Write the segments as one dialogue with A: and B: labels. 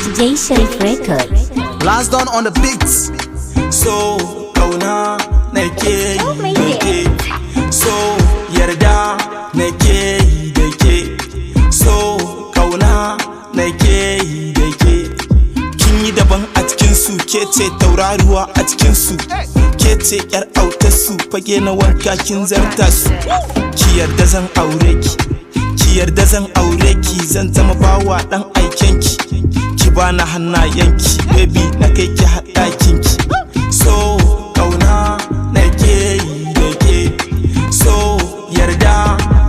A: DJ Sharif Records.
B: Last done on the beats. So kauna nake yi da ke, so yarda nake yi da ke, so kauna nake yi da ke. Kin yi daban a cikin su, ke ce tauraruwa a cikin su, ke ce yar autar su, fage na wanka kin zarta su. Ki yarda zan aure ki, ki yarda zan aure ki, zan zama bawa dan aiken ki. Ki bana hannayenki, baby na kai ki haɗakin ki. So kauna nake yi da ke, so yarda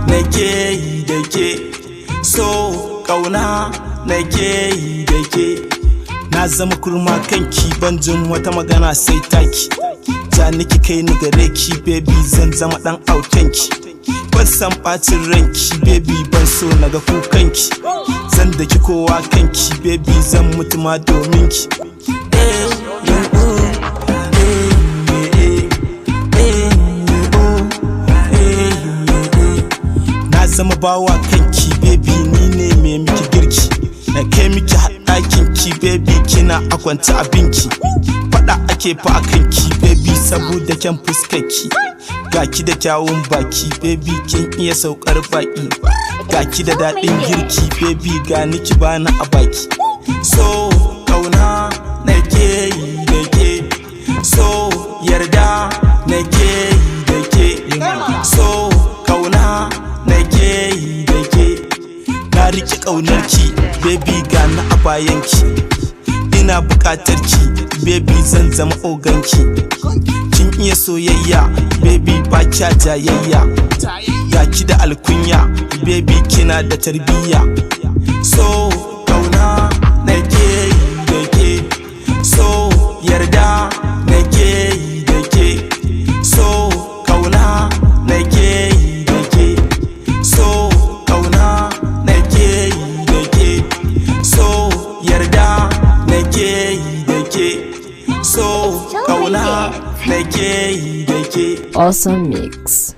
B: nake yi da ke, so kauna nake yi da ke. Na zama kurma kanki, ban jin wata magana sai taki. Ja niki kai ni gare ki, baby zan zama dan autanki. Ban san bacin ranki, baby ban so naga kukanki. Zan daki kowa kanki, baby zan mutu ma domin ki. Na zama bawa kanki, baby ni ne mai miki girki. Na kai miki haɗakin ki, baby kina a kwance abinki. Faɗa ake fa a kanki, baby saboda kyan fuskarki. Gaki da kyawun baki, baby kin iya saukar baki. Gaki da daɗin girki, baby ga niki bana a baki. So kauna nake yi da ke, so yarda nake yi da ke, so kauna nake yi da ke. Na riƙe ƙaunarki, baby ga na a bayanki. Ina buƙatar ki, baby zan zama oganki. Kin iya soyayya, baby ba kya jayayya. Ga ki da alkunya, baby kina da tarbiyya. So kauna nake yi da ke, so yarda nake yi da ke, so kauna nake yi da ke, so kauna nake yi da ke, so yarda nake yi da ke, so kauna nake yi da ke.
A: Awesome mix.